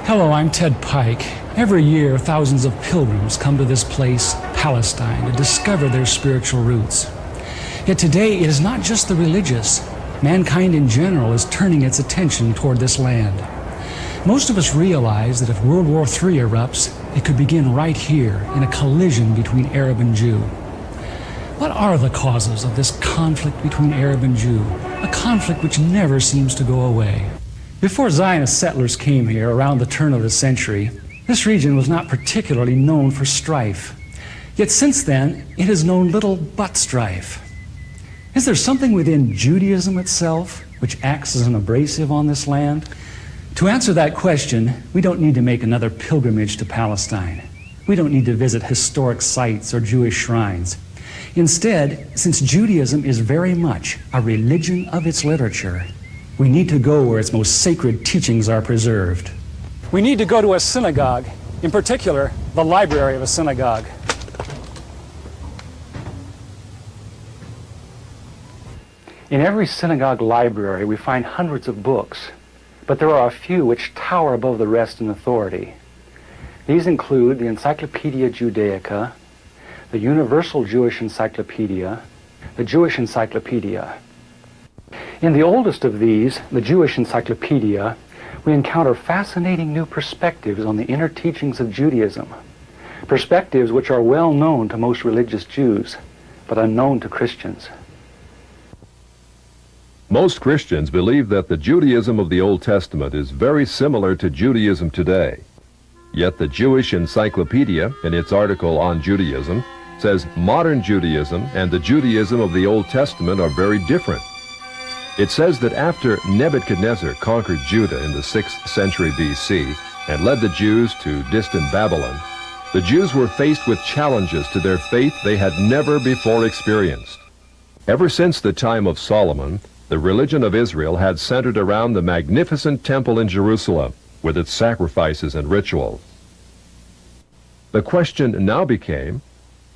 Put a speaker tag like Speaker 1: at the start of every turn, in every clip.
Speaker 1: Hello, I'm Ted Pike. Every year, thousands of pilgrims come to this place, Palestine, to discover their spiritual roots. Yet today, it is not just the religious. Mankind in general is turning its attention toward this land. Most of us realize that if World War III erupts, it could begin right here in a collision between Arab and Jew. What are the causes of this conflict between Arab and Jew? A conflict which never seems to go away. Before Zionist settlers came here around the turn of the century, this region was not particularly known for strife. Yet since then, it has known little but strife. Is there something within Judaism itself which acts as an abrasive on this land? To answer that question, we don't need to make another pilgrimage to Palestine. We don't need to visit historic sites or Jewish shrines. Instead, since Judaism is very much a religion of its literature, we need to go where its most sacred teachings are preserved. We need to go to a synagogue, in particular, the library of a synagogue. In every synagogue library, we find hundreds of books, but there are a few which tower above the rest in authority. These include the Encyclopedia Judaica, the Universal Jewish Encyclopedia, the Jewish Encyclopedia. In the oldest of these, the Jewish Encyclopedia, we encounter fascinating new perspectives on the inner teachings of Judaism, perspectives which are well known to most religious Jews, but unknown to Christians.
Speaker 2: Most Christians believe that the Judaism of the Old Testament is very similar to Judaism today. Yet the Jewish Encyclopedia, in its article on Judaism, says modern Judaism and the Judaism of the Old Testament are very different. It says that after Nebuchadnezzar conquered Judah in the 6th century BC and led the Jews to distant Babylon, the Jews were faced with challenges to their faith they had never before experienced. Ever since the time of Solomon, the religion of Israel had centered around the magnificent temple in Jerusalem with its sacrifices and rituals. The question now became,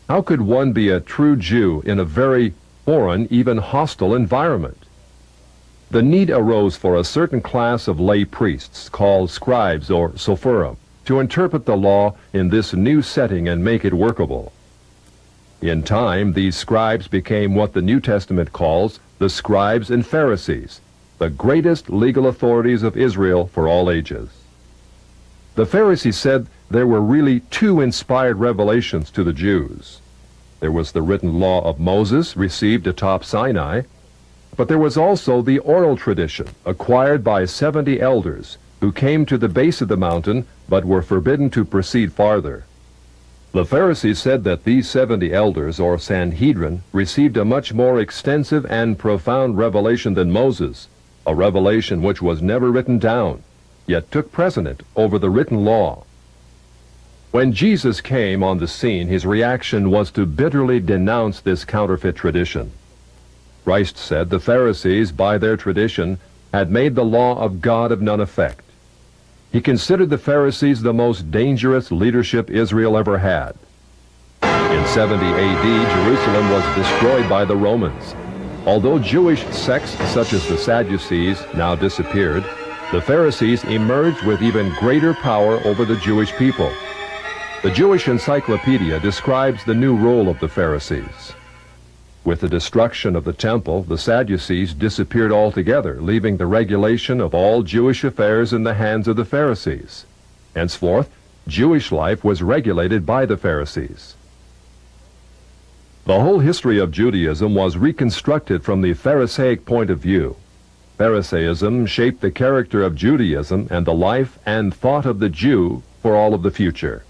Speaker 2: how could one be a true Jew in a very foreign, even hostile environment? The need arose for a certain class of lay priests, called scribes or sopherim, to interpret the law in this new setting and make it workable. In time, these scribes became what the New Testament calls the scribes and Pharisees, the greatest legal authorities of Israel for all ages. The Pharisees said there were really two inspired revelations to the Jews. There was the written law of Moses, received atop Sinai, but there was also the oral tradition, acquired by 70 elders, who came to the base of the mountain, but were forbidden to proceed farther. The Pharisees said that these 70 elders, or Sanhedrin, received a much more extensive and profound revelation than Moses, a revelation which was never written down, yet took precedent over the written law. When Jesus came on the scene, his reaction was to bitterly denounce this counterfeit tradition. Christ said the Pharisees, by their tradition, had made the law of God of none effect. He considered the Pharisees the most dangerous leadership Israel ever had. In 70 AD, Jerusalem was destroyed by the Romans. Although Jewish sects such as the Sadducees now disappeared, the Pharisees emerged with even greater power over the Jewish people. The Jewish Encyclopedia describes the new role of the Pharisees. With the destruction of the temple, the Sadducees disappeared altogether, leaving the regulation of all Jewish affairs in the hands of the Pharisees. Henceforth, Jewish life was regulated by the Pharisees. The whole history of Judaism was reconstructed from the Pharisaic point of view. Pharisaism shaped the character of Judaism and the life and thought of the Jew for all of the future.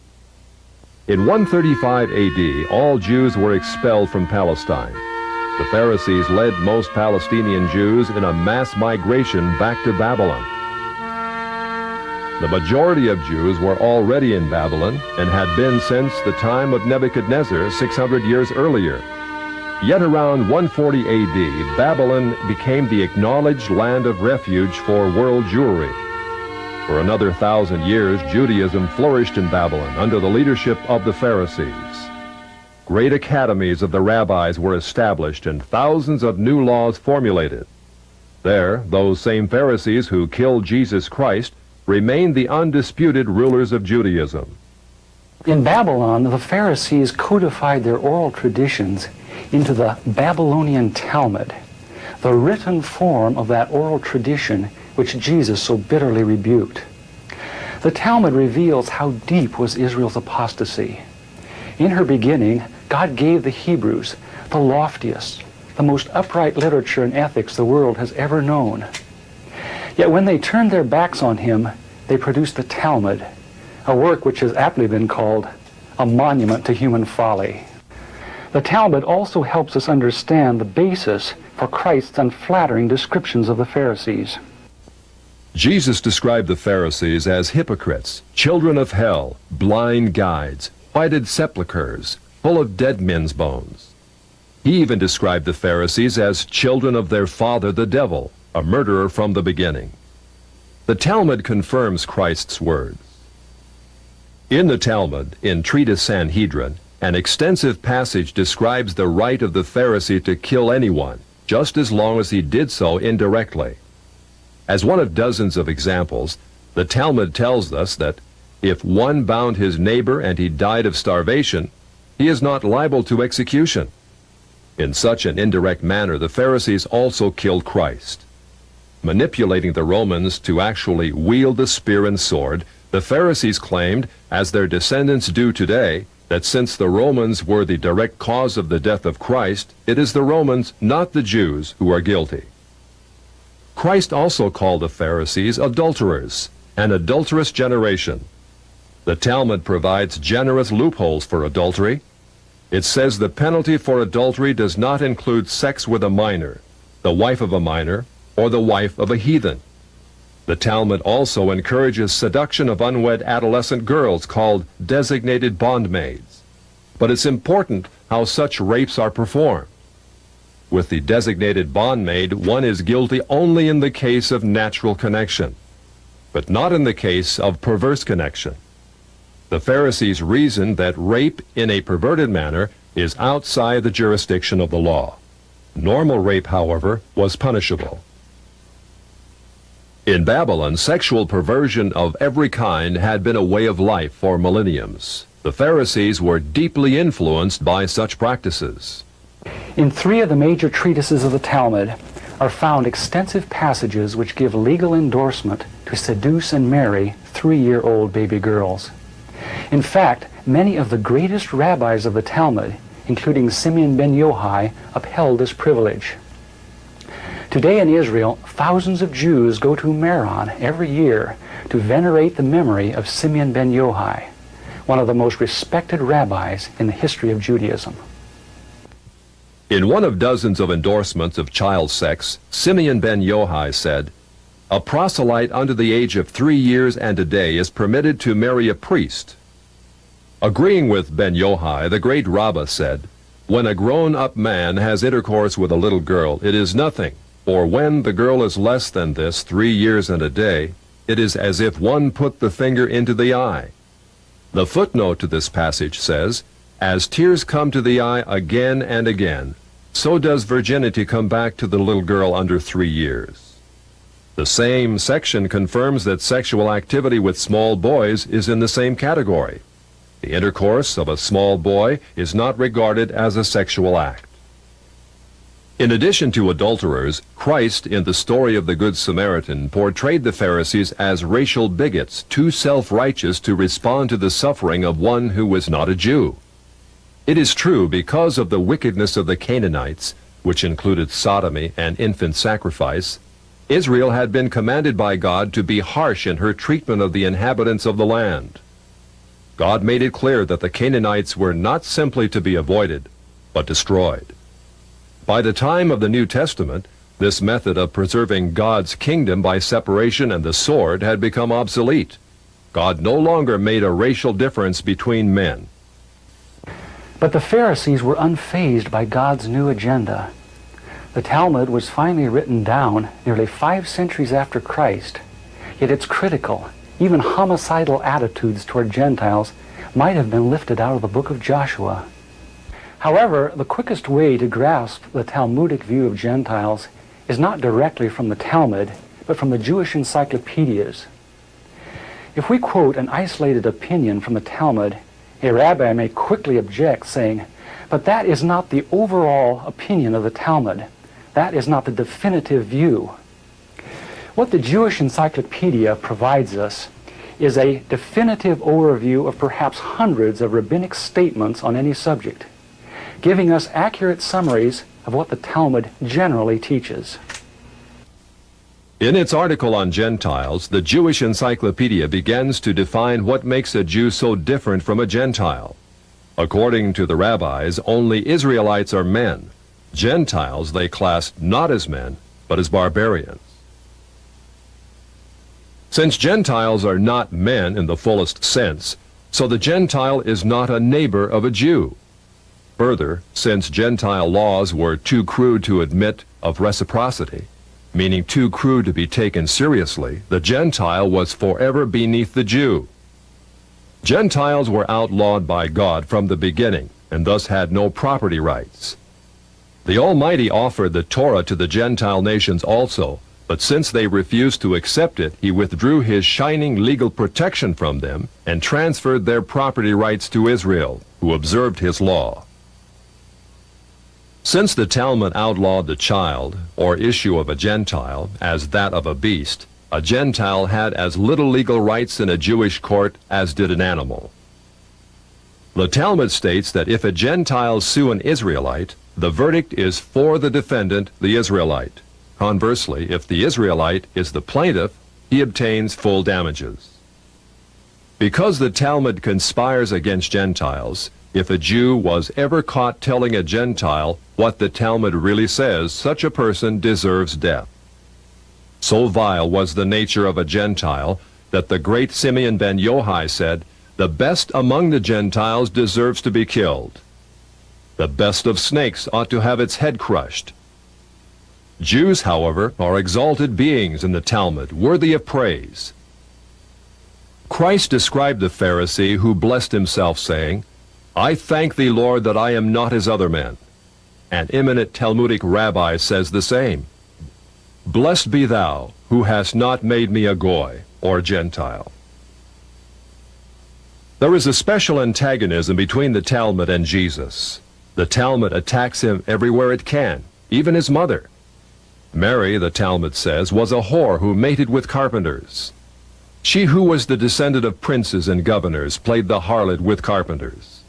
Speaker 2: In 135 AD, all Jews were expelled from Palestine. The Pharisees led most Palestinian Jews in a mass migration back to Babylon. The majority of Jews were already in Babylon and had been since the time of Nebuchadnezzar 600 years earlier. Yet around 140 AD, Babylon became the acknowledged land of refuge for world Jewry. For another 1,000 years, Judaism flourished in Babylon under the leadership of the Pharisees. Great academies of the rabbis were established and thousands of new laws formulated. There, those same Pharisees who killed Jesus Christ remained the undisputed rulers of Judaism.
Speaker 1: In Babylon, the Pharisees codified their oral traditions into the Babylonian Talmud, the written form of that oral tradition which Jesus so bitterly rebuked. The Talmud reveals how deep was Israel's apostasy. In her beginning, God gave the Hebrews the loftiest, the most upright literature and ethics the world has ever known. Yet when they turned their backs on him, they produced the Talmud, a work which has aptly been called a monument to human folly. The Talmud also helps us understand the basis for Christ's unflattering descriptions of the Pharisees.
Speaker 2: Jesus described the Pharisees as hypocrites, children of hell, blind guides, whited sepulchres, full of dead men's bones. He even described the Pharisees as children of their father the devil, a murderer from the beginning. The Talmud confirms Christ's words. In the Talmud, in Treatise Sanhedrin, an extensive passage describes the right of the Pharisee to kill anyone, just as long as he did so indirectly. As one of dozens of examples, the Talmud tells us that if one bound his neighbor and he died of starvation, he is not liable to execution. In such an indirect manner, the Pharisees also killed Christ. Manipulating the Romans to actually wield the spear and sword, the Pharisees claimed, as their descendants do today, that since the Romans were the direct cause of the death of Christ, it is the Romans, not the Jews, who are guilty. Christ also called the Pharisees adulterers, an adulterous generation. The Talmud provides generous loopholes for adultery. It says the penalty for adultery does not include sex with a minor, the wife of a minor, or the wife of a heathen. The Talmud also encourages seduction of unwed adolescent girls called designated bondmaids. But it's important how such rapes are performed. With the designated bondmaid, one is guilty only in the case of natural connection, but not in the case of perverse connection. The Pharisees reasoned that rape in a perverted manner is outside the jurisdiction of the law. Normal rape, however, was punishable. In Babylon, sexual perversion of every kind had been a way of life for millenniums. The Pharisees were deeply influenced by such practices.
Speaker 1: In 3 of the major treatises of the Talmud are found extensive passages which give legal endorsement to seduce and marry 3-year-old baby girls. In fact, many of the greatest rabbis of the Talmud, including Simeon ben Yochai, upheld this privilege. Today in Israel, thousands of Jews go to Meron every year to venerate the memory of Simeon ben Yochai, one of the most respected rabbis in the history of Judaism.
Speaker 2: In one of dozens of endorsements of child sex, Simeon ben Yochai said, "A proselyte under the age of 3 years and a day is permitted to marry a priest." Agreeing with ben Yochai, the great Rabbah said, "When a grown-up man has intercourse with a little girl, it is nothing, for when the girl is less than this 3 years and a day, it is as if one put the finger into the eye." The footnote to this passage says, "As tears come to the eye again and again, so does virginity come back to the little girl under 3 years." The same section confirms that sexual activity with small boys is in the same category. The intercourse of a small boy is not regarded as a sexual act. In addition to adulterers, Christ, in the story of the Good Samaritan, portrayed the Pharisees as racial bigots, too self-righteous to respond to the suffering of one who was not a Jew. It is true, because of the wickedness of the Canaanites, which included sodomy and infant sacrifice, Israel had been commanded by God to be harsh in her treatment of the inhabitants of the land. God made it clear that the Canaanites were not simply to be avoided, but destroyed. By the time of the New Testament, this method of preserving God's kingdom by separation and the sword had become obsolete. God no longer made a racial difference between men.
Speaker 1: But the Pharisees were unfazed by God's new agenda. The Talmud was finally written down nearly 5 centuries after Christ, yet its critical Even homicidal attitudes toward Gentiles might have been lifted out of the book of Joshua. However, the quickest way to grasp the Talmudic view of Gentiles is not directly from the Talmud, but from the Jewish encyclopedias. If we quote an isolated opinion from the Talmud, a rabbi may quickly object, saying, "But that is not the overall opinion of the Talmud. That is not the definitive view." What the Jewish encyclopedia provides us is a definitive overview of perhaps hundreds of rabbinic statements on any subject, giving us accurate summaries of what the Talmud generally teaches.
Speaker 2: In its article on Gentiles, the Jewish Encyclopedia begins to define what makes a Jew so different from a Gentile. According to the rabbis, only Israelites are men. Gentiles they classed not as men, but as barbarians. Since Gentiles are not men in the fullest sense, so the Gentile is not a neighbor of a Jew. Further, since Gentile laws were too crude to admit of reciprocity, meaning too crude to be taken seriously, the Gentile was forever beneath the Jew. Gentiles were outlawed by God from the beginning, and thus had no property rights. The Almighty offered the Torah to the Gentile nations also, but since they refused to accept it, he withdrew his shining legal protection from them and transferred their property rights to Israel, who observed his law. Since the Talmud outlawed the child, or issue of a Gentile, as that of a beast, a Gentile had as little legal rights in a Jewish court as did an animal. The Talmud states that if a Gentile sue an Israelite, the verdict is for the defendant, the Israelite. Conversely, if the Israelite is the plaintiff, he obtains full damages. Because the Talmud conspires against Gentiles, if a Jew was ever caught telling a Gentile what the Talmud really says, such a person deserves death. So vile was the nature of a Gentile that the great Simeon ben Yohai said, "The best among the Gentiles deserves to be killed. The best of snakes ought to have its head crushed." Jews, however, are exalted beings in the Talmud, worthy of praise. Christ described the Pharisee who blessed himself, saying, "I thank thee, Lord, that I am not as other men." An eminent Talmudic rabbi says the same. "Blessed be thou, who hast not made me a Goy, or Gentile." There is a special antagonism between the Talmud and Jesus. The Talmud attacks him everywhere it can, even his mother. Mary, the Talmud says, was a whore who mated with carpenters. She who was the descendant of princes and governors played the harlot with carpenters.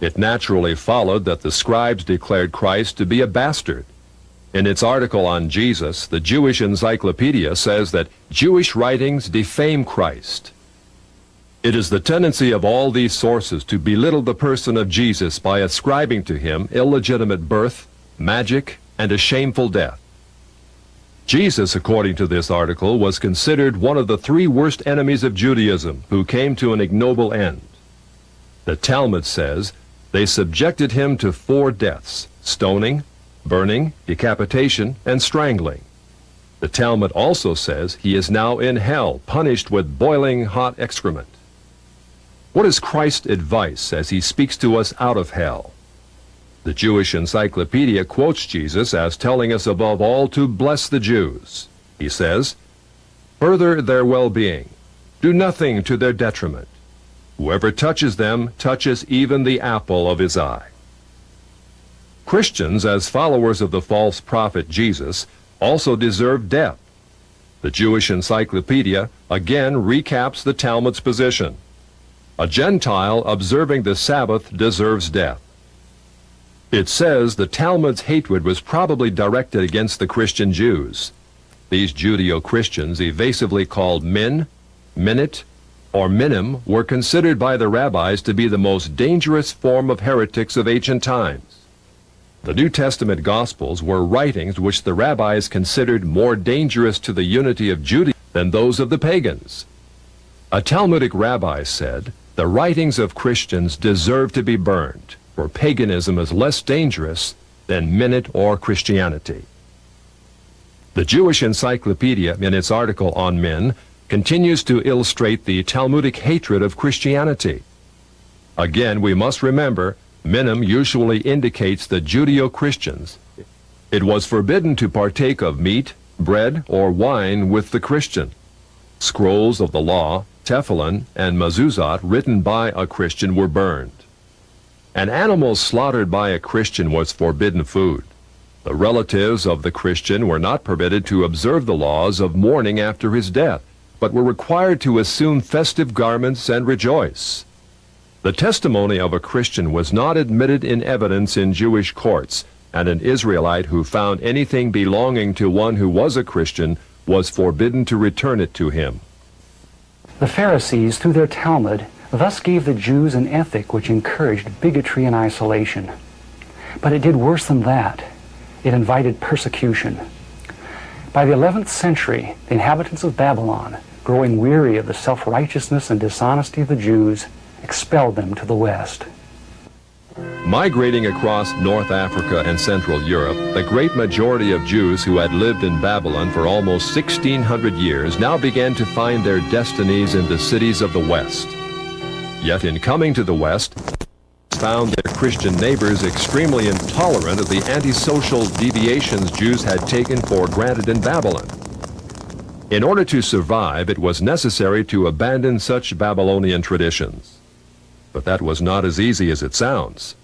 Speaker 2: It naturally followed that the scribes declared Christ to be a bastard. In its article on Jesus, the Jewish Encyclopedia says that Jewish writings defame Christ. It is the tendency of all these sources to belittle the person of Jesus by ascribing to him illegitimate birth, magic, and a shameful death. Jesus, according to this article, was considered one of the three worst enemies of Judaism who came to an ignoble end. The Talmud says they subjected him to 4 deaths: stoning, burning, decapitation, and strangling. The Talmud also says he is now in hell, punished with boiling hot excrement. What is Christ's advice as he speaks to us out of hell? The Jewish Encyclopedia quotes Jesus as telling us above all to bless the Jews. He says, "Further their well-being. Do nothing to their detriment. Whoever touches them touches even the apple of his eye." Christians, as followers of the false prophet Jesus, also deserve death. The Jewish Encyclopedia again recaps the Talmud's position. A Gentile observing the Sabbath deserves death. It says the Talmud's hatred was probably directed against the Christian Jews. These Judeo-Christians, evasively called Min, Minit, or Minim, were considered by the rabbis to be the most dangerous form of heretics of ancient times. The New Testament Gospels were writings which the rabbis considered more dangerous to the unity of Judaism than those of the pagans. A Talmudic rabbi said, "The writings of Christians deserve to be burned, for paganism is less dangerous than Minute or Christianity." The Jewish Encyclopedia, in its article on men, continues to illustrate the Talmudic hatred of Christianity. Again, we must remember, minim usually indicates the Judeo-Christians. It was forbidden to partake of meat, bread, or wine with the Christian. Scrolls of the law, tefillin, and mezuzot written by a Christian were burned. An animal slaughtered by a Christian was forbidden food. The relatives of the Christian were not permitted to observe the laws of mourning after his death, but were required to assume festive garments and rejoice. The testimony of a Christian was not admitted in evidence in Jewish courts, and an Israelite who found anything belonging to one who was a Christian was forbidden to return it to him.
Speaker 1: The Pharisees, through their Talmud, thus gave the Jews an ethic which encouraged bigotry and isolation. But it did worse than that. It invited persecution. By the 11th century, the inhabitants of Babylon, growing weary of the self-righteousness and dishonesty of the Jews, expelled them to the west.
Speaker 2: Migrating across North Africa and Central Europe, the great majority of Jews who had lived in Babylon for almost 1,600 years now began to find their destinies in the cities of the West. Yet in coming to the West, found their Christian neighbors extremely intolerant of the antisocial deviations Jews had taken for granted in Babylon. In order to survive, it was necessary to abandon such Babylonian traditions. But that was not as easy as it sounds.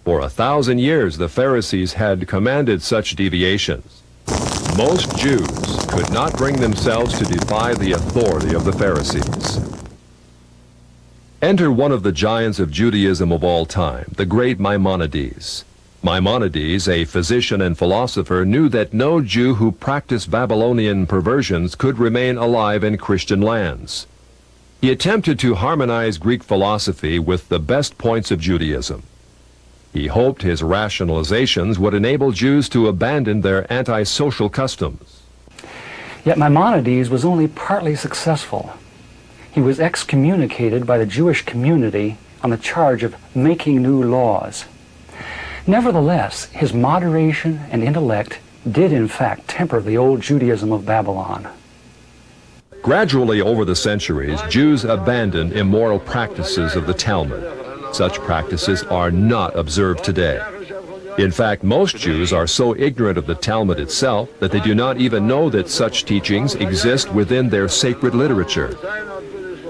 Speaker 2: For 1,000 years, the Pharisees had commanded such deviations. Most Jews could not bring themselves to defy the authority of the Pharisees. Enter one of the giants of Judaism of all time, the great Maimonides. Maimonides, a physician and philosopher, knew that no Jew who practiced Babylonian perversions could remain alive in Christian lands. He attempted to harmonize Greek philosophy with the best points of Judaism. He hoped his rationalizations would enable Jews to abandon their antisocial customs.
Speaker 1: Yet Maimonides was only partly successful. He was excommunicated by the Jewish community on the charge of making new laws. Nevertheless, his moderation and intellect did in fact temper the old Judaism of Babylon.
Speaker 2: Gradually over the centuries, Jews abandoned immoral practices of the Talmud. Such practices are not observed today. In fact, most Jews are so ignorant of the Talmud itself that they do not even know that such teachings exist within their sacred literature.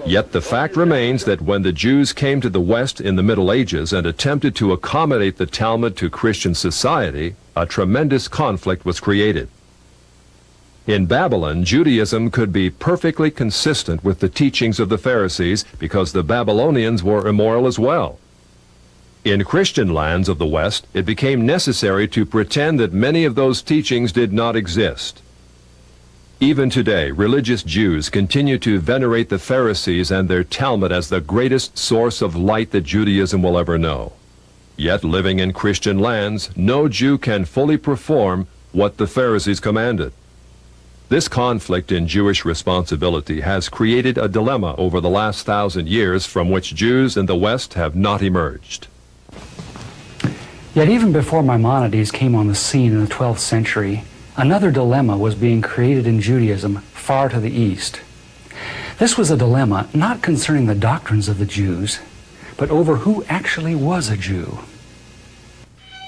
Speaker 2: Yet the fact remains that when the Jews came to the West in the Middle Ages and attempted to accommodate the Talmud to Christian society, a tremendous conflict was created. In Babylon, Judaism could be perfectly consistent with the teachings of the Pharisees because the Babylonians were immoral as well. In Christian lands of the West, it became necessary to pretend that many of those teachings did not exist. Even today, religious Jews continue to venerate the Pharisees and their Talmud as the greatest source of light that Judaism will ever know. Yet, living in Christian lands, no Jew can fully perform what the Pharisees commanded. This conflict in Jewish responsibility has created a dilemma over the last 1,000 years from which Jews in the West have not emerged.
Speaker 1: Yet even before Maimonides came on the scene in the 12th century, another dilemma was being created in Judaism far to the east. This was a dilemma not concerning the doctrines of the Jews, but over who actually was a Jew.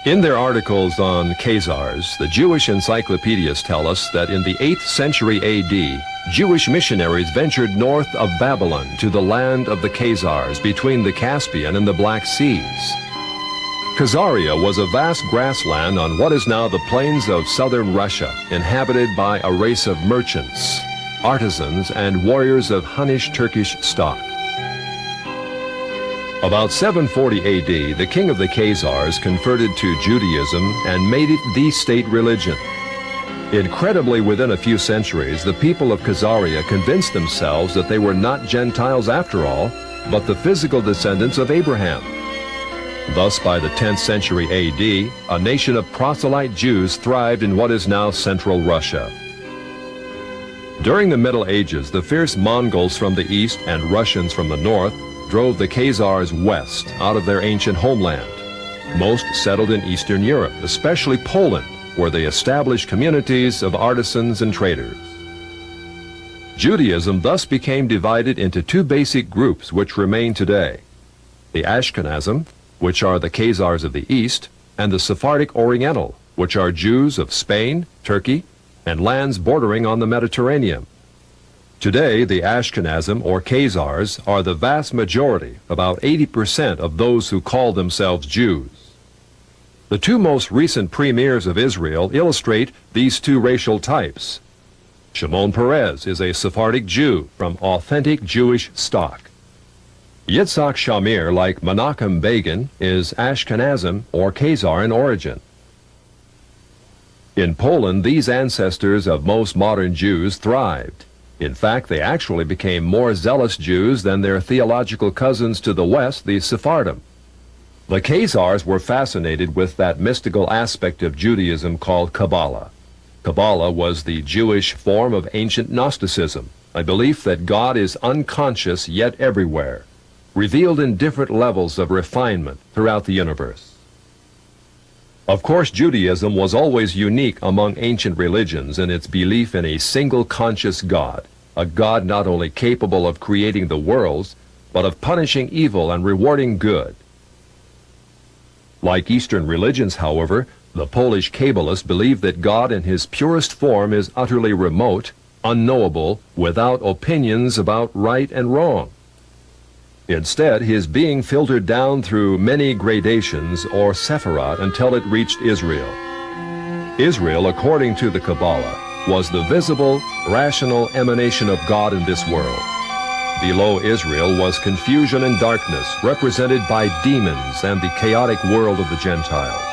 Speaker 2: In their articles on Khazars, the Jewish encyclopedias tell us that in the 8th century A.D., Jewish missionaries ventured north of Babylon to the land of the Khazars between the Caspian and the Black Seas. Khazaria was a vast grassland on what is now the plains of southern Russia, inhabited by a race of merchants, artisans, and warriors of Hunnish Turkish stock. About 740 A.D., the king of the Khazars converted to Judaism and made it the state religion. Incredibly, within a few centuries, the people of Khazaria convinced themselves that they were not Gentiles after all, but the physical descendants of Abraham. Thus, by the 10th century A.D., a nation of proselyte Jews thrived in what is now central Russia. During the Middle Ages, the fierce Mongols from the east and Russians from the north drove the Khazars west out of their ancient homeland. Most settled in Eastern Europe, especially Poland, where they established communities of artisans and traders. Judaism thus became divided into two basic groups which remain today: the Ashkenazim, which are the Khazars of the East, and the Sephardic Oriental, which are Jews of Spain, Turkey, and lands bordering on the Mediterranean. Today, the Ashkenazim, or Khazars, are the vast majority, about 80% of those who call themselves Jews. The two most recent premiers of Israel illustrate these two racial types. Shimon Peres is a Sephardic Jew from authentic Jewish stock. Yitzhak Shamir, like Menachem Begin, is Ashkenazim or Khazar in origin. In Poland, these ancestors of most modern Jews thrived. In fact, they actually became more zealous Jews than their theological cousins to the west, the Sephardim. The Khazars were fascinated with that mystical aspect of Judaism called Kabbalah. Kabbalah was the Jewish form of ancient Gnosticism, a belief that God is unconscious yet everywhere, revealed in different levels of refinement throughout the universe. Of course, Judaism was always unique among ancient religions in its belief in a single conscious God, a God not only capable of creating the worlds, but of punishing evil and rewarding good. Like Eastern religions, however, the Polish Kabbalists believe that God in his purest form is utterly remote, unknowable, without opinions about right and wrong. Instead, his being filtered down through many gradations or sephirot until it reached Israel. Israel, according to the Kabbalah, was the visible, rational emanation of God in this world. Below Israel was confusion and darkness, represented by demons and the chaotic world of the Gentiles.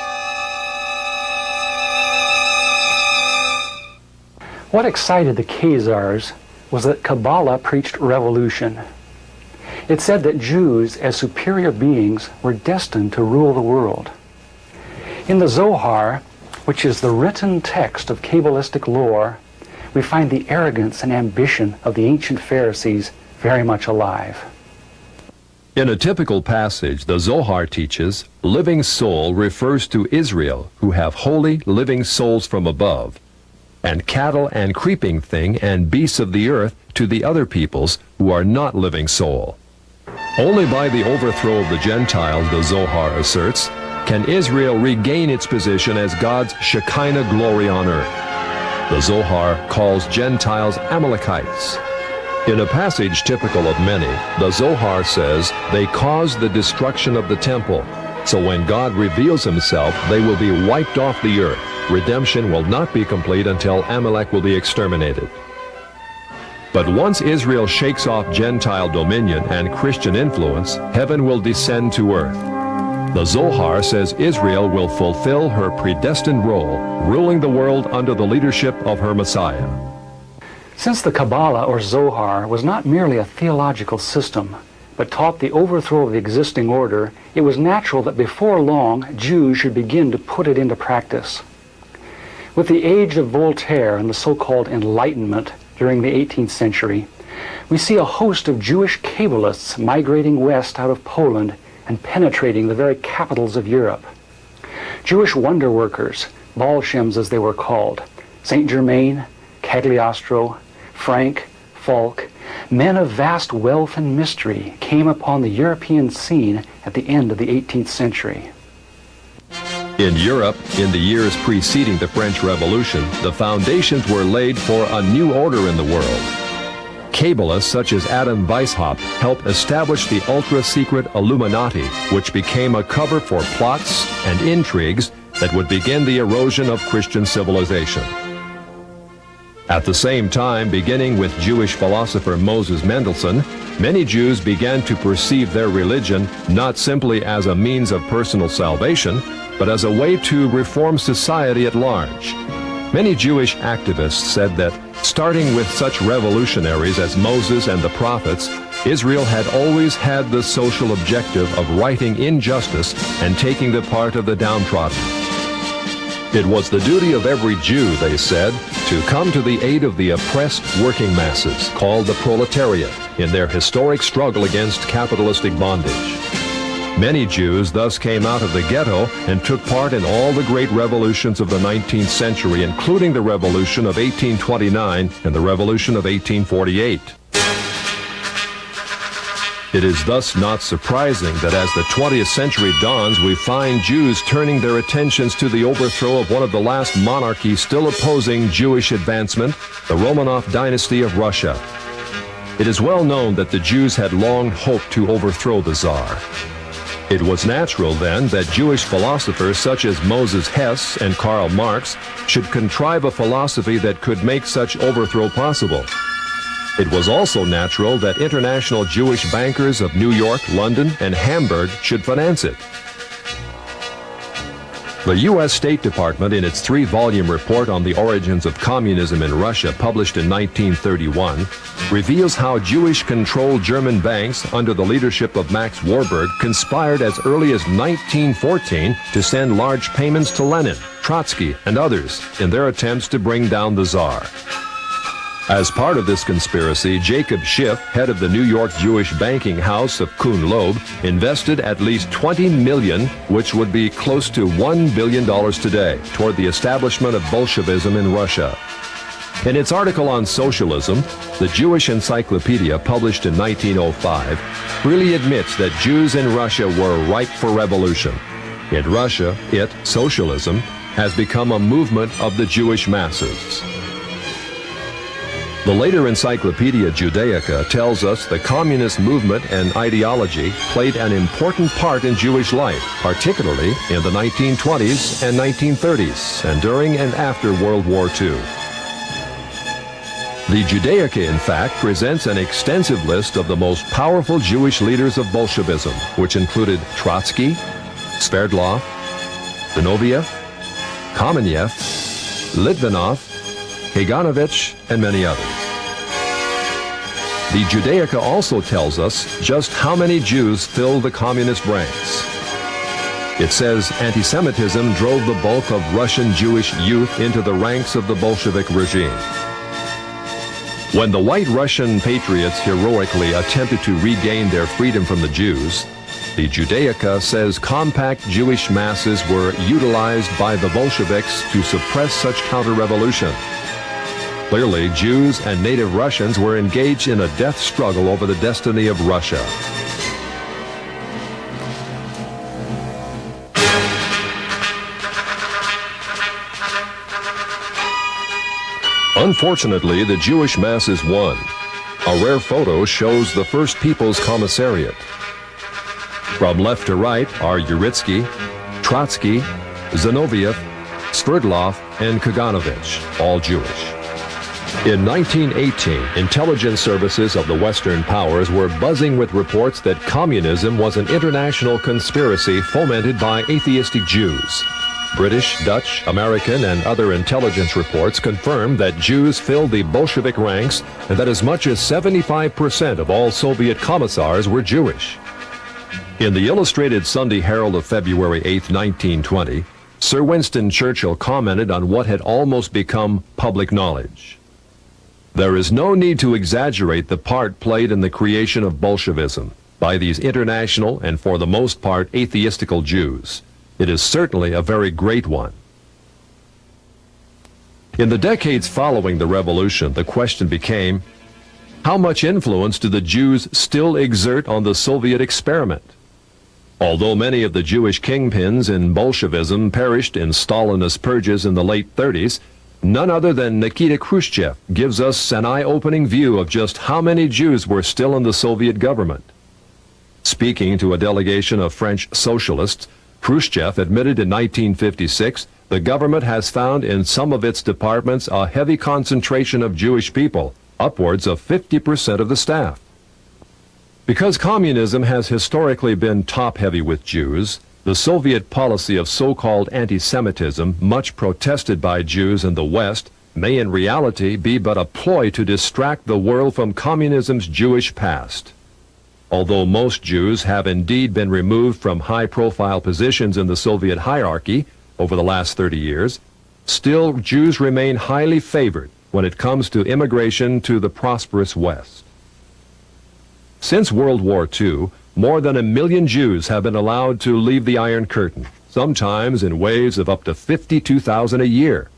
Speaker 1: What excited the Khazars was that Kabbalah preached revolution. It said that Jews, as superior beings, were destined to rule the world. In the Zohar, which is the written text of Kabbalistic lore, we find the arrogance and ambition of the ancient Pharisees very much alive.
Speaker 2: In a typical passage, the Zohar teaches, living soul refers to Israel, who have holy living souls from above, and cattle and creeping thing and beasts of the earth to the other peoples who are not living soul. Only by the overthrow of the Gentiles, the Zohar asserts, can Israel regain its position as God's Shekinah glory on earth. The Zohar calls Gentiles Amalekites. In a passage typical of many, the Zohar says they caused the destruction of the temple. So when God reveals himself, they will be wiped off the earth. Redemption will not be complete until Amalek will be exterminated. But once Israel shakes off Gentile dominion and Christian influence, heaven will descend to earth. The Zohar says Israel will fulfill her predestined role, ruling the world under the leadership of her Messiah.
Speaker 1: Since the Kabbalah or Zohar was not merely a theological system, but taught the overthrow of the existing order, it was natural that before long Jews should begin to put it into practice. With the age of Voltaire and the so-called Enlightenment during the 18th century, we see a host of Jewish Kabbalists migrating west out of Poland and penetrating the very capitals of Europe. Jewish wonder workers, Bolshems as they were called, Saint Germain, Cagliostro, Frank, Falk, men of vast wealth and mystery came upon the European scene at the end of the 18th century.
Speaker 2: In Europe, in the years preceding the French Revolution, the foundations were laid for a new order in the world. Kabbalists such as Adam Weishaupt helped establish the ultra-secret Illuminati, which became a cover for plots and intrigues that would begin the erosion of Christian civilization. At the same time, beginning with Jewish philosopher Moses Mendelssohn, many Jews began to perceive their religion not simply as a means of personal salvation, but as a way to reform society at large. Many Jewish activists said that, starting with such revolutionaries as Moses and the prophets, Israel had always had the social objective of righting injustice and taking the part of the downtrodden. It was the duty of every Jew, they said, to come to the aid of the oppressed working masses, called the proletariat, in their historic struggle against capitalistic bondage. Many Jews thus came out of the ghetto and took part in all the great revolutions of the 19th century, including the Revolution of 1829 and the Revolution of 1848. It is thus not surprising that as the 20th century dawns, we find Jews turning their attentions to the overthrow of one of the last monarchies still opposing Jewish advancement, the Romanov dynasty of Russia. It is well known that the Jews had long hoped to overthrow the Tsar. It was natural then that Jewish philosophers such as Moses Hess and Karl Marx should contrive a philosophy that could make such overthrow possible. It was also natural that international Jewish bankers of New York, London, and Hamburg should finance it. The U.S. State Department, in its 3-volume report on the origins of communism in Russia, published in 1931, reveals how Jewish-controlled German banks under the leadership of Max Warburg conspired as early as 1914 to send large payments to Lenin, Trotsky, and others in their attempts to bring down the Tsar. As part of this conspiracy, Jacob Schiff, head of the New York Jewish banking house of Kuhn Loeb, invested at least $20 million, which would be close to $1 billion today, toward the establishment of Bolshevism in Russia. In its article on socialism, the Jewish Encyclopedia, published in 1905, freely admits that Jews in Russia were ripe for revolution. In Russia, socialism, has become a movement of the Jewish masses. The later Encyclopedia Judaica tells us the communist movement and ideology played an important part in Jewish life, particularly in the 1920s and 1930s, and during and after World War II. The Judaica, in fact, presents an extensive list of the most powerful Jewish leaders of Bolshevism, which included Trotsky, Sverdlov, Zinoviev, Kamenev, Litvinov, Kaganovich, and many others. The Judaica also tells us just how many Jews filled the communist ranks. It says anti-Semitism drove the bulk of Russian Jewish youth into the ranks of the Bolshevik regime. When the White Russian patriots heroically attempted to regain their freedom from the Jews, the Judaica says compact Jewish masses were utilized by the Bolsheviks to suppress such counter-revolution. Clearly, Jews and native Russians were engaged in a death struggle over the destiny of Russia. Unfortunately, the Jewish masses won. A rare photo shows the First People's Commissariat. From left to right are Uritsky, Trotsky, Zinoviev, Sverdlov, and Kaganovich, all Jewish. In 1918, intelligence services of the Western powers were buzzing with reports that communism was an international conspiracy fomented by atheistic Jews. British, Dutch, American, and other intelligence reports confirmed that Jews filled the Bolshevik ranks and that as much as 75% of all Soviet commissars were Jewish. In the Illustrated Sunday Herald of February 8, 1920, Sir Winston Churchill commented on what had almost become public knowledge. There is no need to exaggerate the part played in the creation of Bolshevism by these international and for the most part atheistical Jews. It is certainly a very great one. In the decades following the revolution, the question became, how much influence do the Jews still exert on the Soviet experiment? Although many of the Jewish kingpins in Bolshevism perished in Stalinist purges in the late 30s, none other than Nikita Khrushchev gives us an eye-opening view of just how many Jews were still in the Soviet government. Speaking to a delegation of French socialists, Khrushchev admitted in 1956 the government has found in some of its departments a heavy concentration of Jewish people, upwards of 50% of the staff. Because communism has historically been top-heavy with Jews, the Soviet policy of so-called anti-Semitism, much protested by Jews in the West, may in reality be but a ploy to distract the world from communism's Jewish past. Although most Jews have indeed been removed from high-profile positions in the Soviet hierarchy over the last 30 years, still Jews remain highly favored when it comes to immigration to the prosperous West. Since World War II, more than 1 million Jews have been allowed to leave the Iron Curtain, sometimes in waves of up to 52,000 a year.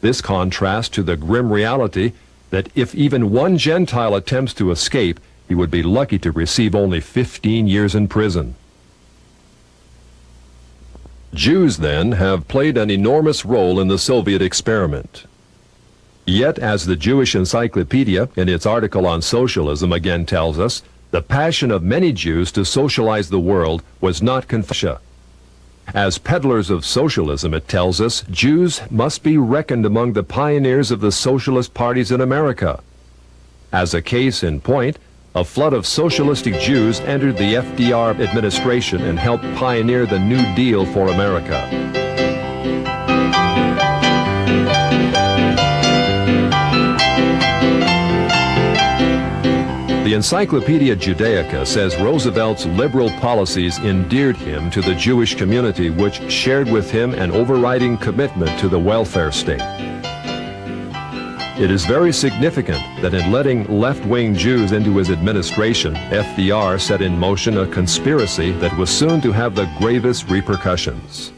Speaker 2: This contrasts to the grim reality that if even one Gentile attempts to escape, he would be lucky to receive only 15 years in prison. Jews, then, have played an enormous role in the Soviet experiment. Yet, as the Jewish Encyclopedia, in its article on socialism, again tells us, the passion of many Jews to socialize the world was not confusion. As peddlers of socialism, it tells us, Jews must be reckoned among the pioneers of the socialist parties in America. As a case in point, a flood of socialistic Jews entered the FDR administration and helped pioneer the New Deal for America. The Encyclopedia Judaica says Roosevelt's liberal policies endeared him to the Jewish community, which shared with him an overriding commitment to the welfare state. It is very significant that in letting left-wing Jews into his administration, FDR set in motion a conspiracy that was soon to have the gravest repercussions.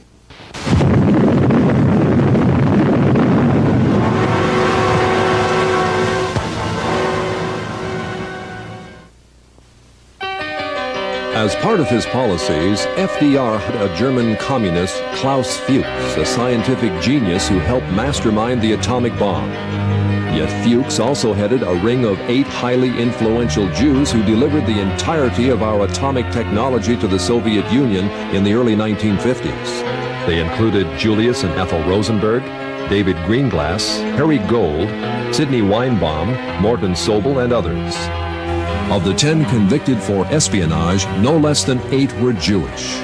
Speaker 2: As part of his policies, FDR had a German communist, Klaus Fuchs, a scientific genius who helped mastermind the atomic bomb. Yet Fuchs also headed a ring of 8 highly influential Jews who delivered the entirety of our atomic technology to the Soviet Union in the early 1950s. They included Julius and Ethel Rosenberg, David Greenglass, Harry Gold, Sidney Weinbaum, Morton Sobel, and others. Of the 10 convicted for espionage, no less than 8 were Jewish.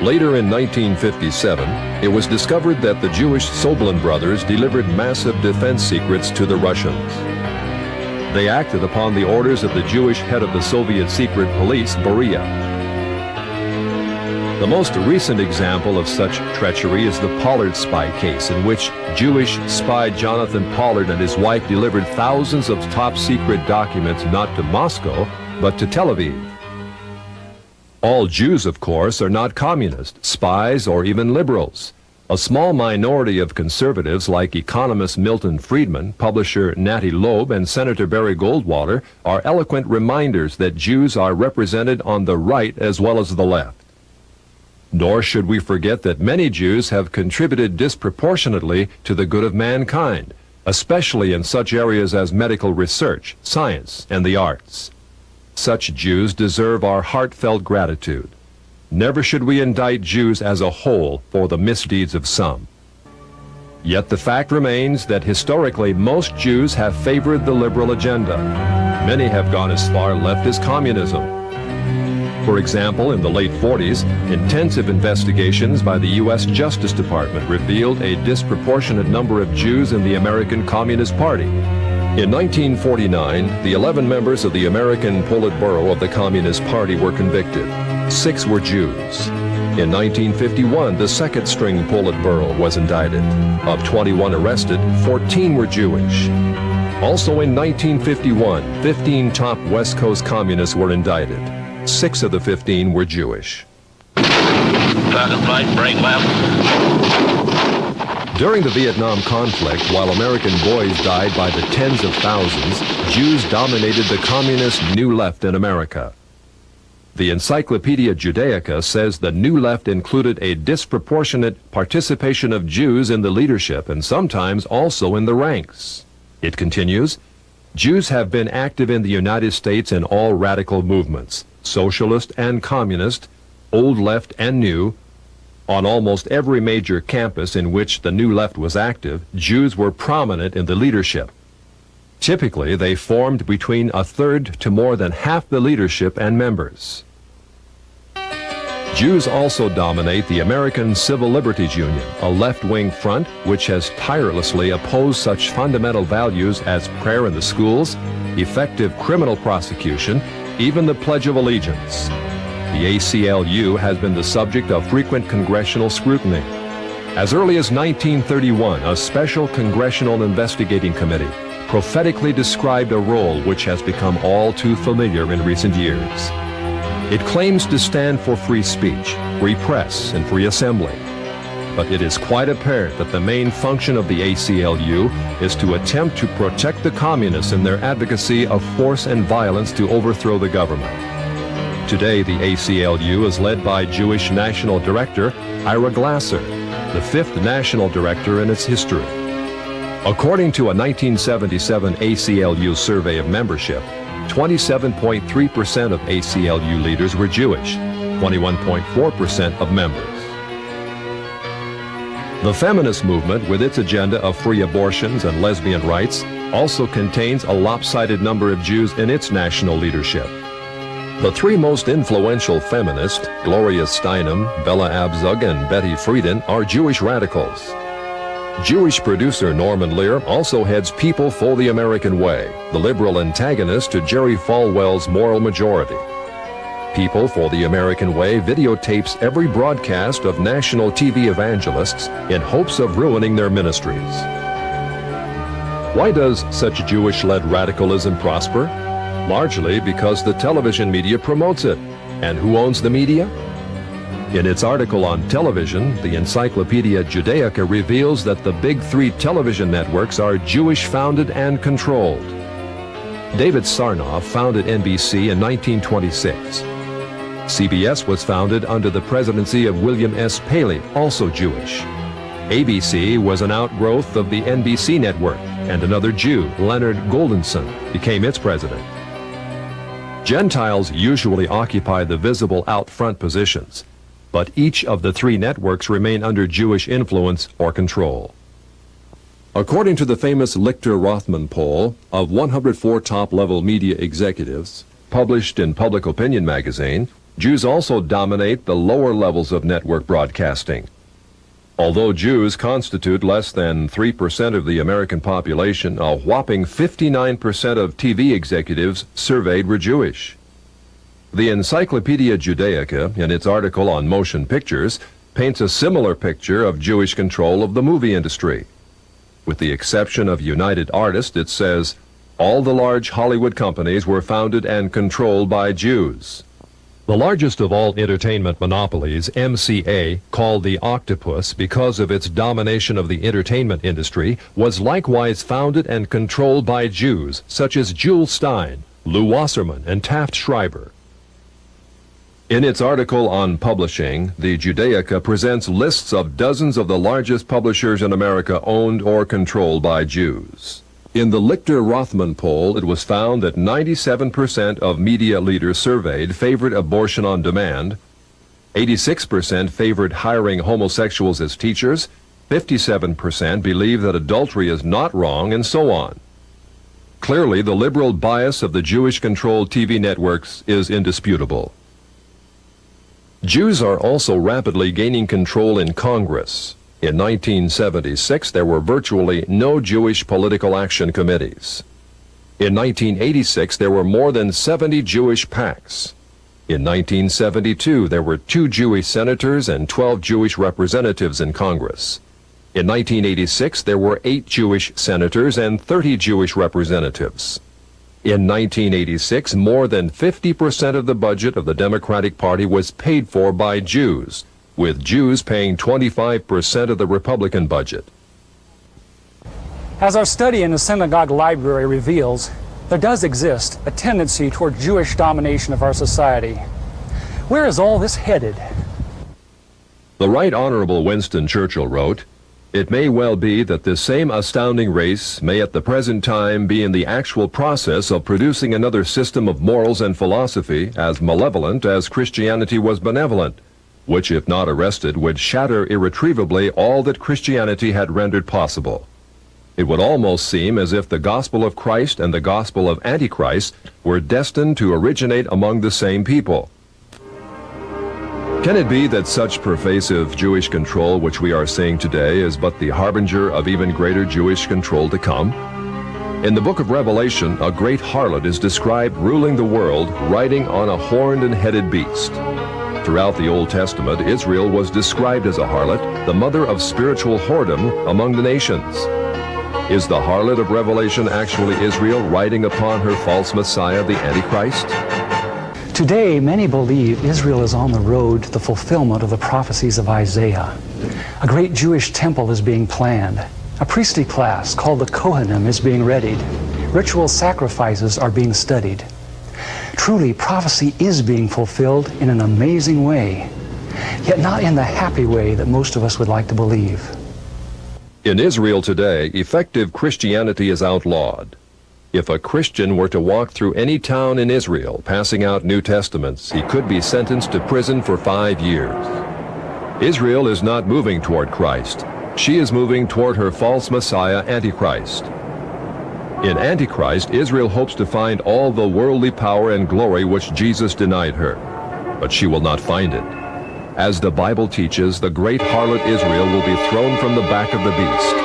Speaker 2: Later in 1957, it was discovered that the Jewish Soblin brothers delivered massive defense secrets to the Russians. They acted upon the orders of the Jewish head of the Soviet secret police, Beria. The most recent example of such treachery is the Pollard spy case, in which Jewish spy Jonathan Pollard and his wife delivered thousands of top-secret documents not to Moscow, but to Tel Aviv. All Jews, of course, are not communists, spies, or even liberals. A small minority of conservatives like economist Milton Friedman, publisher Natty Loeb, and Senator Barry Goldwater are eloquent reminders that Jews are represented on the right as well as the left. Nor should we forget that many Jews have contributed disproportionately to the good of mankind, especially in such areas as medical research, science, and the arts. Such Jews deserve our heartfelt gratitude. Never should we indict Jews as a whole for the misdeeds of some. Yet the fact remains that historically most Jews have favored the liberal agenda. Many have gone as far left as communism. For example, in the late 40s, intensive investigations by the U.S. Justice Department revealed a disproportionate number of Jews in the American Communist Party. In 1949, the 11 members of the American Politburo of the Communist Party were convicted. 6 were Jews. In 1951, the second-string Politburo was indicted. Of 21 arrested, 14 were Jewish. Also in 1951, 15 top West Coast communists were indicted. 6 of the 15 were Jewish.
Speaker 3: Falcon flight, break left.
Speaker 2: During the Vietnam conflict, while American boys died by the tens of thousands, Jews dominated the communist New Left in America. The Encyclopedia Judaica says the New Left included a disproportionate participation of Jews in the leadership and sometimes also in the ranks. It continues, Jews have been active in the United States in all radical movements, socialist and communist, old left and new. On almost every major campus in which the New Left was active, Jews were prominent in the leadership. Typically, they formed between a third to more than half the leadership and members. Jews also dominate the American Civil Liberties Union, a left-wing front which has tirelessly opposed such fundamental values as prayer in the schools, effective criminal prosecution, even the Pledge of Allegiance. The ACLU has been the subject of frequent congressional scrutiny. As early as 1931, a special congressional investigating committee prophetically described a role which has become all too familiar in recent years. It claims to stand for free speech, free press, and free assembly. But it is quite apparent that the main function of the ACLU is to attempt to protect the communists in their advocacy of force and violence to overthrow the government. Today, the ACLU is led by Jewish National Director Ira Glasser, the fifth national director in its history. According to a 1977 ACLU survey of membership, 27.3% of ACLU leaders were Jewish, 21.4% of members. The feminist movement, with its agenda of free abortions and lesbian rights, also contains a lopsided number of Jews in its national leadership. The three most influential feminists, Gloria Steinem, Bella Abzug, and Betty Friedan, are Jewish radicals. Jewish producer Norman Lear also heads People for the American Way, the liberal antagonist to Jerry Falwell's Moral Majority. People for the American Way videotapes every broadcast of national TV evangelists in hopes of ruining their ministries. Why does such Jewish-led radicalism prosper? Largely because the television media promotes it. And who owns the media? In its article on television, the Encyclopedia Judaica reveals that the big three television networks are Jewish-founded and controlled. David Sarnoff founded NBC in 1926. CBS was founded under the presidency of William S. Paley, also Jewish. ABC was an outgrowth of the NBC network, and another Jew, Leonard Goldenson, became its president. Gentiles usually occupy the visible out-front positions, but each of the three networks remain under Jewish influence or control. According to the famous Lichter-Rothman poll of 104 top-level media executives, published in Public Opinion magazine, Jews also dominate the lower levels of network broadcasting. Although Jews constitute less than 3% of the American population, a whopping 59% of TV executives surveyed were Jewish. The Encyclopedia Judaica, in its article on motion pictures, paints a similar picture of Jewish control of the movie industry. With the exception of United Artists, it says, all the large Hollywood companies were founded and controlled by Jews. The largest of all entertainment monopolies, MCA, called the Octopus because of its domination of the entertainment industry, was likewise founded and controlled by Jews such as Jules Stein, Lou Wasserman, and Taft Schreiber. In its article on publishing, the Judaica presents lists of dozens of the largest publishers in America owned or controlled by Jews. In the Lichter-Rothman poll, it was found that 97% of media leaders surveyed favored abortion on demand, 86% favored hiring homosexuals as teachers, 57% believe that adultery is not wrong, and so on. Clearly, the liberal bias of the Jewish-controlled TV networks is indisputable. Jews are also rapidly gaining control in Congress. In 1976, there were virtually no Jewish political action committees. In 1986, there were more than 70 Jewish PACs. In 1972, there were 2 Jewish senators and 12 Jewish representatives in Congress. In 1986, there were 8 Jewish senators and 30 Jewish representatives. In 1986, more than 50% of the budget of the Democratic Party was paid for by Jews, with Jews paying 25% of the Republican budget.
Speaker 1: As our study in the synagogue library reveals, there does exist a tendency toward Jewish domination of our society. Where is all this headed?
Speaker 2: The Right Honorable Winston Churchill wrote, "It may well be that this same astounding race may at the present time be in the actual process of producing another system of morals and philosophy as malevolent as Christianity was benevolent, which, if not arrested, would shatter irretrievably all that Christianity had rendered possible. It would almost seem as if the gospel of Christ and the gospel of Antichrist were destined to originate among the same people." Can it be that such pervasive Jewish control which we are seeing today is but the harbinger of even greater Jewish control to come? In the book of Revelation, a great harlot is described ruling the world, riding on a horned and headed beast. Throughout the Old Testament, Israel was described as a harlot, the mother of spiritual whoredom among the nations. Is the harlot of Revelation actually Israel riding upon her false Messiah, the Antichrist?
Speaker 1: Today, many believe Israel is on the road to the fulfillment of the prophecies of Isaiah. A great Jewish temple is being planned. A priestly class called the Kohanim is being readied. Ritual sacrifices are being studied. Truly, prophecy is being fulfilled in an amazing way, yet not in the happy way that most of us would like to believe.
Speaker 2: In Israel today, effective Christianity is outlawed. If a Christian were to walk through any town in Israel passing out New Testaments, he could be sentenced to prison for 5 years. Israel is not moving toward Christ. She is moving toward her false Messiah, Antichrist. In Antichrist, Israel hopes to find all the worldly power and glory which Jesus denied her, but she will not find it. As the Bible teaches, the great harlot Israel will be thrown from the back of the beast.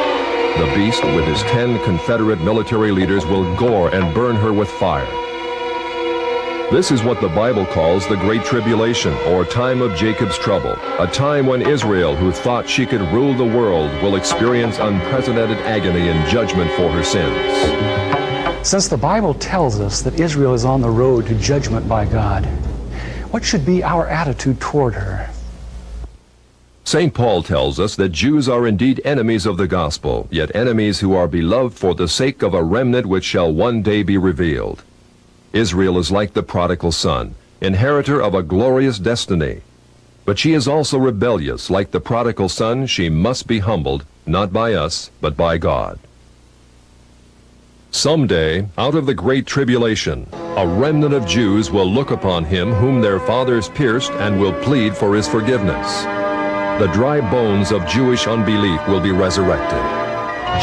Speaker 2: The beast, with his 10 Confederate military leaders, will gore and burn her with fire. This is what the Bible calls the Great Tribulation, or time of Jacob's trouble, a time when Israel, who thought she could rule the world, will experience unprecedented agony and judgment for her sins.
Speaker 1: Since the Bible tells us that Israel is on the road to judgment by God, what should be our attitude toward her?
Speaker 2: St. Paul tells us that Jews are indeed enemies of the gospel, yet enemies who are beloved for the sake of a remnant which shall one day be revealed. Israel is like the prodigal son, inheritor of a glorious destiny. But she is also rebellious. Like the prodigal son, she must be humbled, not by us, but by God. Someday, out of the great tribulation, a remnant of Jews will look upon him whom their fathers pierced and will plead for his forgiveness. The dry bones of Jewish unbelief will be resurrected.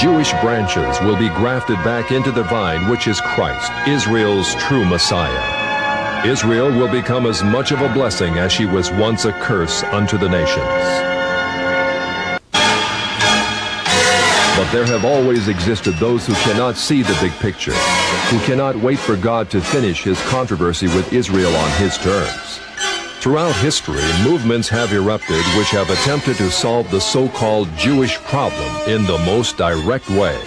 Speaker 2: Jewish branches will be grafted back into the vine, which is Christ, Israel's true Messiah. Israel will become as much of a blessing as she was once a curse unto the nations. But there have always existed those who cannot see the big picture, who cannot wait for God to finish his controversy with Israel on his terms. Throughout history, movements have erupted which have attempted to solve the so-called Jewish problem in the most direct way.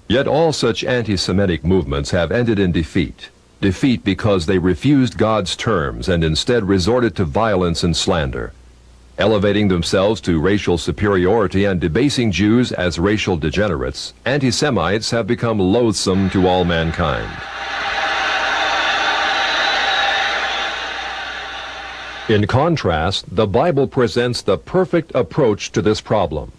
Speaker 2: Yet all such anti-Semitic movements have ended in defeat. Defeat because they refused God's terms and instead resorted to violence and slander, elevating themselves to racial superiority and debasing Jews as racial degenerates. Anti-Semites have become loathsome to all mankind. In contrast, the Bible presents the perfect approach to this problem.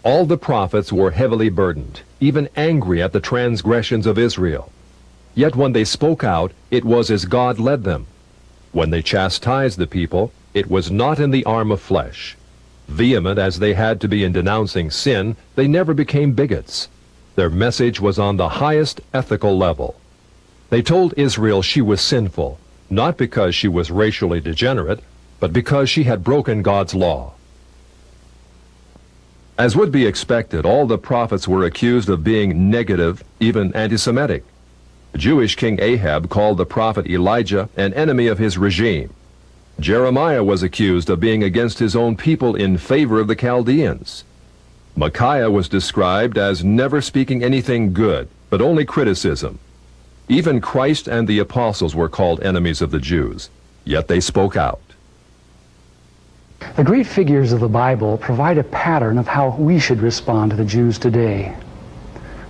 Speaker 2: All the prophets were heavily burdened, even angry at the transgressions of Israel. Yet when they spoke out, it was as God led them. When they chastised the people, it was not in the arm of flesh. Vehement as they had to be in denouncing sin, they never became bigots. Their message was on the highest ethical level. They told Israel she was sinful, not because she was racially degenerate, but because she had broken God's law. As would be expected, all the prophets were accused of being negative, even anti-Semitic. Jewish King Ahab called the prophet Elijah an enemy of his regime. Jeremiah was accused of being against his own people in favor of the Chaldeans. Micaiah was described as never speaking anything good, but only criticism. Even Christ and the apostles were called enemies of the Jews, yet they spoke out.
Speaker 1: The great figures of the Bible provide a pattern of how we should respond to the Jews today.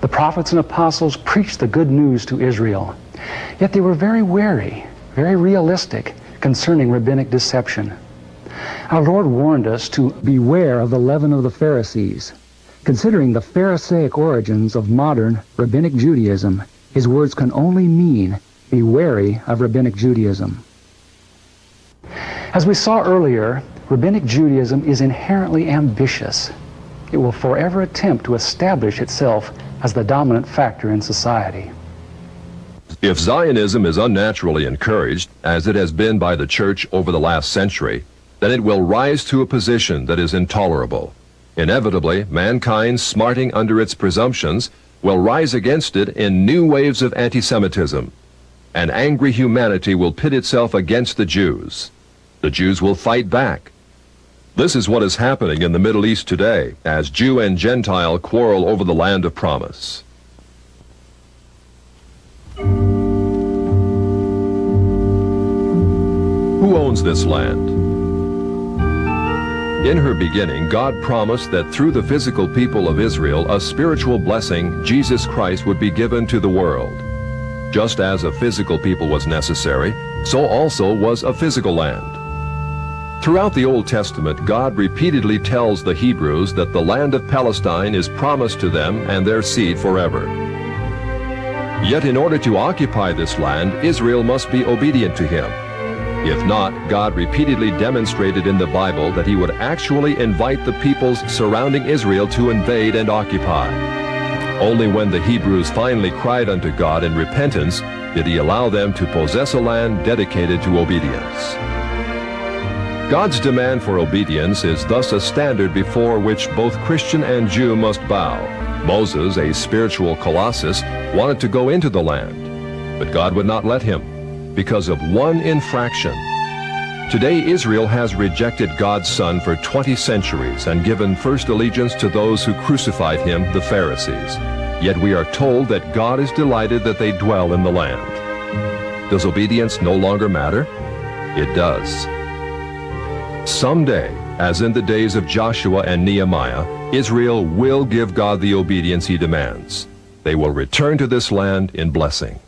Speaker 1: The prophets and apostles preached the good news to Israel, yet they were very wary, very realistic concerning rabbinic deception. Our Lord warned us to beware of the leaven of the Pharisees. Considering the Pharisaic origins of modern rabbinic Judaism, his words can only mean be wary of rabbinic Judaism. As we saw earlier, rabbinic Judaism is inherently ambitious. It will forever attempt to establish itself as the dominant factor in society.
Speaker 2: If Zionism is unnaturally encouraged, as it has been by the church over the last century, then it will rise to a position that is intolerable. Inevitably, mankind, smarting under its presumptions, will rise against it in new waves of anti-Semitism. An angry humanity will pit itself against the Jews. The Jews will fight back. This is what is happening in the Middle East today, as Jew and Gentile quarrel over the land of promise. Who owns this land? In her beginning, God promised that through the physical people of Israel, a spiritual blessing, Jesus Christ, would be given to the world. Just as a physical people was necessary, so also was a physical land. Throughout the Old Testament, God repeatedly tells the Hebrews that the land of Palestine is promised to them and their seed forever. Yet in order to occupy this land, Israel must be obedient to him. If not, God repeatedly demonstrated in the Bible that he would actually invite the peoples surrounding Israel to invade and occupy. Only when the Hebrews finally cried unto God in repentance did he allow them to possess a land dedicated to obedience. God's demand for obedience is thus a standard before which both Christian and Jew must bow. Moses, a spiritual colossus, wanted to go into the land, but God would not let him because of one infraction. Today, Israel has rejected God's Son for 20 centuries and given first allegiance to those who crucified him, the Pharisees. Yet we are told that God is delighted that they dwell in the land. Does obedience no longer matter? It does. Someday, as in the days of Joshua and Nehemiah, Israel will give God the obedience he demands. They will return to this land in blessing.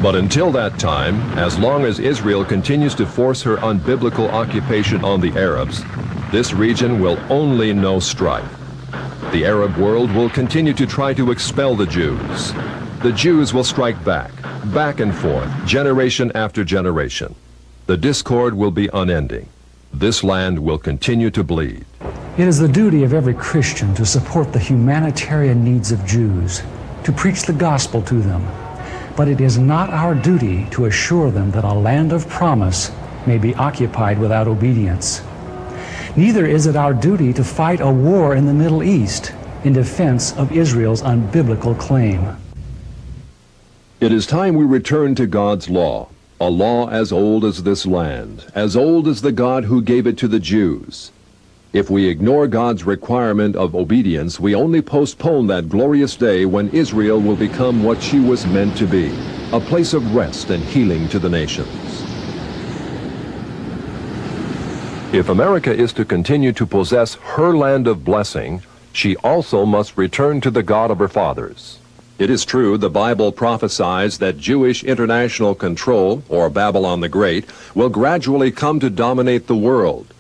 Speaker 2: But until that time, as long as Israel continues to force her unbiblical occupation on the Arabs, this region will only know strife. The Arab world will continue to try to expel the Jews. The Jews will strike back and forth, generation after generation. The discord will be unending. This land will continue to bleed.
Speaker 1: It is the duty of every Christian to support the humanitarian needs of Jews, to preach the gospel to them. But it is not our duty to assure them that a land of promise may be occupied without obedience. Neither is it our duty to fight a war in the Middle East in defense of Israel's unbiblical claim.
Speaker 2: It is time we return to God's law, a law as old as this land, as old as the God who gave it to the Jews. If we ignore God's requirement of obedience, we only postpone that glorious day when Israel will become what she was meant to be, a place of rest and healing to the nations. If America is to continue to possess her land of blessing, she also must return to the God of her fathers. It is true, the Bible prophesies that Jewish international control, or Babylon the Great, will gradually come to dominate the world.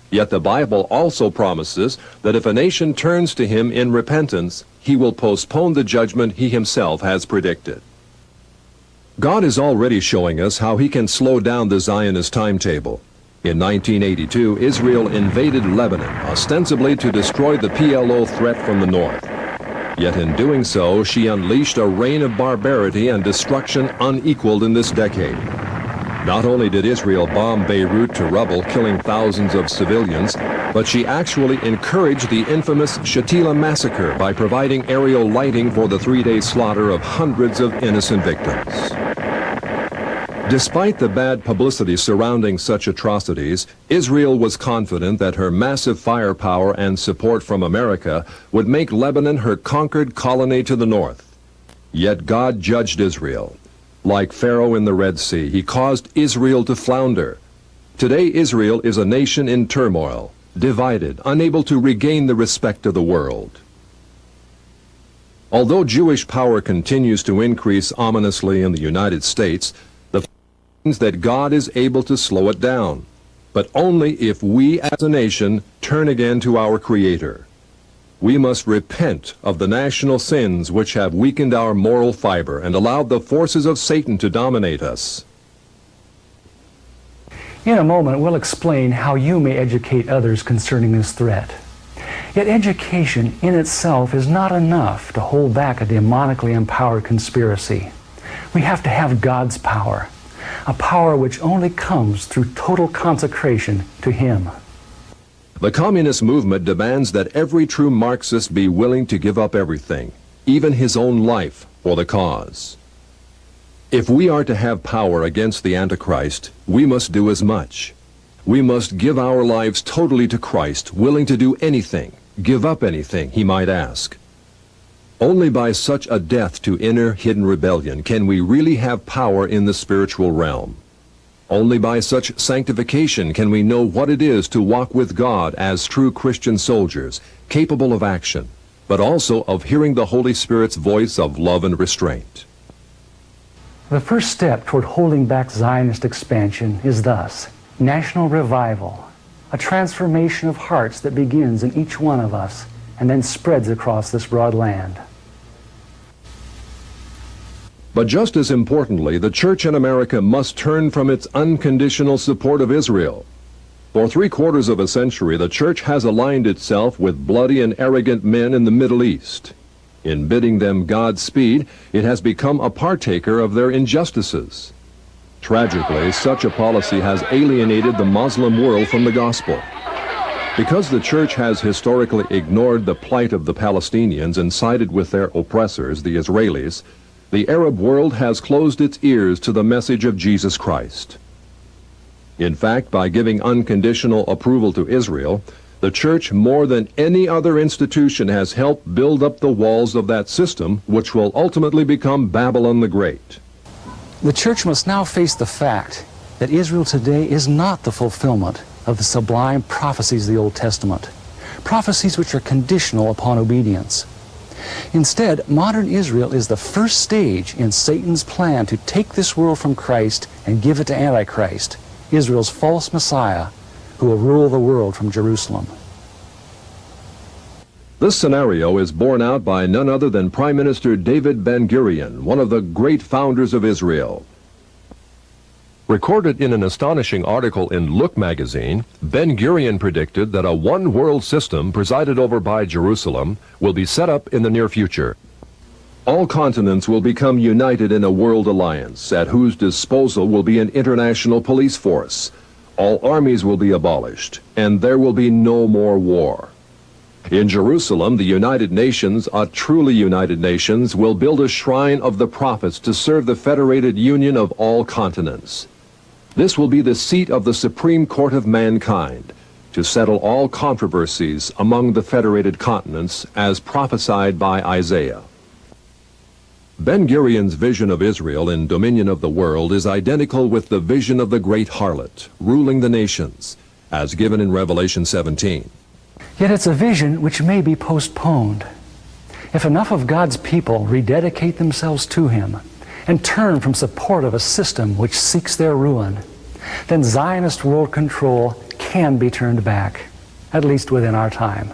Speaker 2: Yet the Bible also promises that if a nation turns to him in repentance, he will postpone the judgment he himself has predicted. God is already showing us how he can slow down the Zionist timetable. In 1982, Israel invaded Lebanon, ostensibly to destroy the PLO threat from the north. Yet in doing so, she unleashed a reign of barbarity and destruction unequaled in this decade. Not only did Israel bomb Beirut to rubble, killing thousands of civilians, but she actually encouraged the infamous Shatila massacre by providing aerial lighting for the three-day slaughter of hundreds of innocent victims. Despite the bad publicity surrounding such atrocities, Israel was confident that her massive firepower and support from America would make Lebanon her conquered colony to the north. Yet God judged Israel. Like Pharaoh in the Red Sea, he caused Israel to flounder. Today, Israel is a nation in turmoil, divided, unable to regain the respect of the world. Although Jewish power continues to increase ominously in the United States, the fact means that God is able to slow it down, but only if we as a nation turn again to our Creator. We must repent of the national sins which have weakened our moral fiber and allowed the forces of Satan to dominate us.
Speaker 1: In a moment, we'll explain how you may educate others concerning this threat. Yet education in itself is not enough to hold back a demonically empowered conspiracy. We have to have God's power, a power which only comes through total consecration to Him.
Speaker 2: The communist movement demands that every true Marxist be willing to give up everything, even his own life, for the cause. If we are to have power against the Antichrist, we must do as much. We must give our lives totally to Christ, willing to do anything, give up anything he might ask. Only by such a death to inner hidden rebellion can we really have power in the spiritual realm. Only by such sanctification can we know what it is to walk with God as true Christian soldiers, capable of action, but also of hearing the Holy Spirit's voice of love and restraint.
Speaker 1: The first step toward holding back Zionist expansion is thus national revival, a transformation of hearts that begins in each one of us and then spreads across this broad land.
Speaker 2: But just as importantly, the church in America must turn from its unconditional support of Israel. For 3/4 of a century, the church has aligned itself with bloody and arrogant men in the Middle East. In bidding them Godspeed, it has become a partaker of their injustices. Tragically, such a policy has alienated the Muslim world from the gospel. Because the church has historically ignored the plight of the Palestinians and sided with their oppressors, the Israelis, the Arab world has closed its ears to the message of Jesus Christ. In fact, by giving unconditional approval to Israel, the church, more than any other institution, has helped build up the walls of that system, which will ultimately become Babylon the Great.
Speaker 1: The church must now face the fact that Israel today is not the fulfillment of the sublime prophecies of the Old Testament, prophecies which are conditional upon obedience. Instead, modern Israel is the first stage in Satan's plan to take this world from Christ and give it to Antichrist, Israel's false Messiah, who will rule the world from Jerusalem.
Speaker 2: This scenario is borne out by none other than Prime Minister David Ben-Gurion, one of the great founders of Israel. Recorded in an astonishing article in Look magazine, Ben-Gurion predicted that a one-world system presided over by Jerusalem will be set up in the near future. All continents will become united in a world alliance, at whose disposal will be an international police force. All armies will be abolished, and there will be no more war. In Jerusalem, the United Nations, a truly united nations, will build a shrine of the prophets to serve the federated union of all continents. This will be the seat of the Supreme Court of mankind, to settle all controversies among the federated continents as prophesied by Isaiah. Ben-Gurion's vision of Israel in dominion of the world is identical with the vision of the great harlot, ruling the nations, as given in Revelation 17.
Speaker 1: Yet it's a vision which may be postponed. If enough of God's people rededicate themselves to Him and turn from support of a system which seeks their ruin, then Zionist world control can be turned back, at least within our time.